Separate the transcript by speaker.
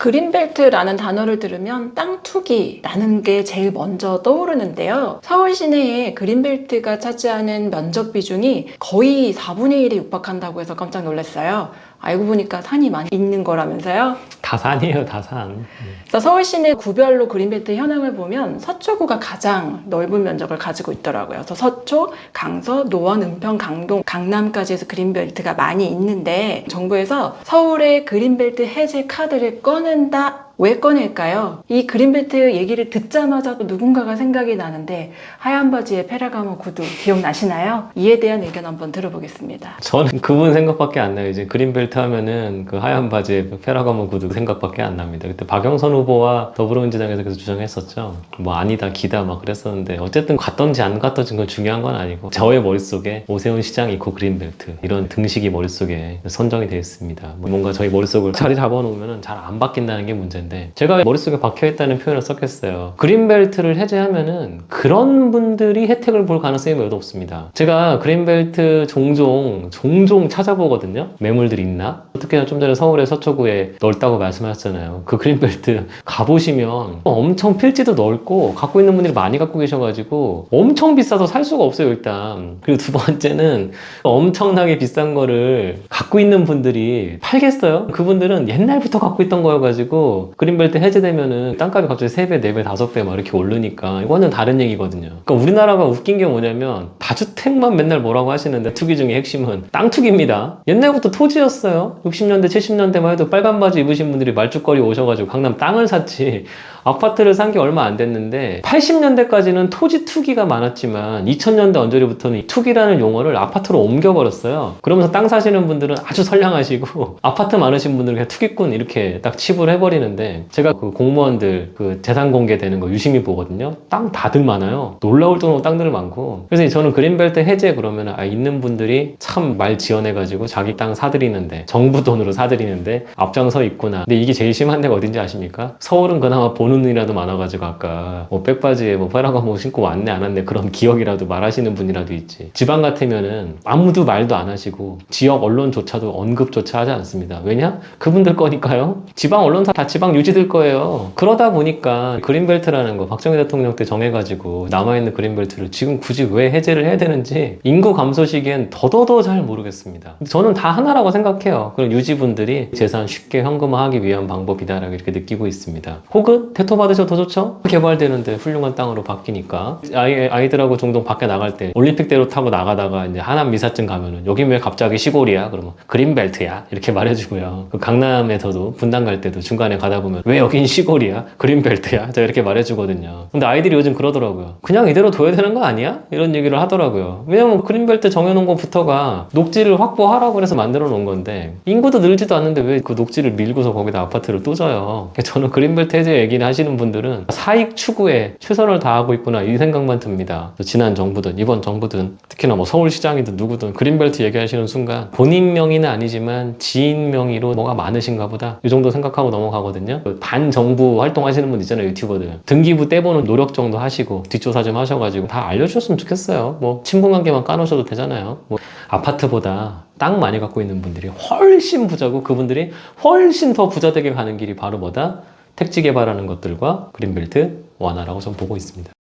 Speaker 1: 그린벨트라는 단어를 들으면 땅 투기라는 게 제일 먼저 떠오르는데요. 서울 시내에 그린벨트가 차지하는 면적 비중이 거의 4분의 1에 육박한다고 해서 깜짝 놀랐어요. 알고 보니까 산이 많이 있는 거라면서요?
Speaker 2: 다 산이에요, 다 산.
Speaker 1: 그래서 서울 시내 구별로 그린벨트 현황을 보면 서초구가 가장 넓은 면적을 가지고 있더라고요. 그래서 서초, 강서, 노원, 은평, 강동, 강남까지 해서 그린벨트가 많이 있는데 정부에서 서울의 그린벨트 해제 카드를 꺼낸다. 왜 꺼낼까요? 이 그린벨트 얘기를 듣자마자 또 누군가가 생각이 나는데 하얀 바지에 페라가모 구두 기억나시나요? 이에 대한 의견 한번 들어보겠습니다.
Speaker 2: 저는 그분 생각밖에 안 나요. 이제 그린벨트 하면은 그 하얀 바지에 페라가모 구두 생각밖에 안 납니다. 그때 박영선 후보와 더불어민주당에서 계속 주장했었죠. 뭐 아니다, 기다 막 그랬었는데 어쨌든 갔던지 안 갔던지 그건 중요한 건 아니고 저의 머릿속에 오세훈 시장 이코 그린벨트 이런 등식이 머릿속에 선정이 되어 있습니다. 뭔가 저희 머릿속을 자리 잡아놓으면 잘 안 바뀐다는 게 문제인데 제가 머릿속에 박혀있다는 표현을 썼겠어요. 그린벨트를 해제하면은 그런 분들이 혜택을 볼 가능성이 매우 높습니다. 제가 그린벨트 종종 찾아보거든요. 매물들이 있나? 특히나 좀 전에 서울의 서초구에 넓다고 말씀하셨잖아요. 그 그린벨트 가보시면 엄청 필지도 넓고 갖고 있는 분들이 많이 갖고 계셔가지고 엄청 비싸서 살 수가 없어요, 일단. 그리고 두 번째는 엄청나게 비싼 거를 갖고 있는 분들이 팔겠어요? 그분들은 옛날부터 갖고 있던 거여가지고 그린벨트 해제되면은 땅값이 갑자기 3배, 4배, 5배 막 이렇게 오르니까 이거는 다른 얘기거든요. 그러니까 우리나라가 웃긴 게 뭐냐면 다주택만 맨날 뭐라고 하시는데 투기 중에 핵심은 땅 투기입니다. 옛날부터 토지였어요. 60년대, 70년대만 해도 빨간 바지 입으신 분들이 말죽거리 오셔가지고 강남 땅을 샀지 아파트를 산 게 얼마 안 됐는데 80년대까지는 토지 투기가 많았지만 2000년대 언저리부터는 투기라는 용어를 아파트로 옮겨버렸어요. 그러면서 땅 사시는 분들은 아주 선량하시고 아파트 많으신 분들은 그냥 투기꾼 이렇게 딱 치부를 해버리는데 제가 그 공무원들 그 재산 공개되는 거 유심히 보거든요. 땅 다들 많아요. 놀라울 정도로 땅들 많고 그래서 저는 그린벨트 해제 그러면 있는 분들이 참 말 지어내가지고 자기 땅 사들이는데 정부 돈으로 사들이는데 앞장서 있구나. 근데 이게 제일 심한 데가 어딘지 아십니까? 서울은 그나마 보는 눈이라도 많아가지고 아까 뭐 백바지에 뭐 페라가모 신고 왔네 안 왔네 그런 기억이라도 말하시는 분이라도 있지. 지방 같으면은 아무도 말도 안 하시고 지역 언론조차도 언급조차 하지 않습니다. 왜냐? 그분들 거니까요. 지방 언론사 다 지방 유지될 거예요. 그러다 보니까 그린벨트라는 거 박정희 대통령 때 정해가지고 남아있는 그린벨트를 지금 굳이 왜 해제를 해야 되는지 인구 감소 시기엔 더더더 잘 모르겠습니다. 저는 다 하나라고 생각해요. 그런 유지분들이 재산 쉽게 현금화하기 위한 방법이다라고 이렇게 느끼고 있습니다. 혹은 대토 받으셔도 더 좋죠? 개발되는데 훌륭한 땅으로 바뀌니까 아이들하고 종종 밖에 나갈 때 올림픽대로 타고 나가다가 이제 하남 미사쯤 가면은 여긴 왜 갑자기 시골이야? 그러면 그린벨트야 이렇게 말해주고요. 그 강남에서도 분당 갈 때도 중간에 가다 보면 왜 여긴 시골이야? 그린벨트야? 저 이렇게 말해주거든요. 근데 아이들이 요즘 그러더라고요. 그냥 이대로 둬야 되는 거 아니야? 이런 얘기를 하더라고요. 왜냐면 그린벨트 정해놓은 것부터가 녹지를 확보하라고 해서 만들어 놓은 건데 인구도 늘지도 않는데 왜 그 녹지를 밀고서 거기다 아파트를 또 져요? 저는 그린벨트 해제 얘기를 하시는 분들은 사익 추구에 최선을 다하고 있구나 이 생각만 듭니다. 지난 정부든 이번 정부든 특히나 뭐 서울시장이든 누구든 그린벨트 얘기하시는 순간 본인 명의는 아니지만 지인 명의로 뭐가 많으신가 보다 이 정도 생각하고 넘어가거든요. 반정부 활동하시는 분 있잖아요, 유튜버들. 등기부 떼보는 노력 정도 하시고 뒷조사 좀 하셔가지고 다 알려주셨으면 좋겠어요. 뭐 친분관계만 까놓으셔도 되잖아요. 뭐 아파트보다 땅 많이 갖고 있는 분들이 훨씬 부자고 그분들이 훨씬 더 부자 되게 가는 길이 바로 뭐다? 택지 개발하는 것들과 그린벨트 완화라고 저는 보고 있습니다.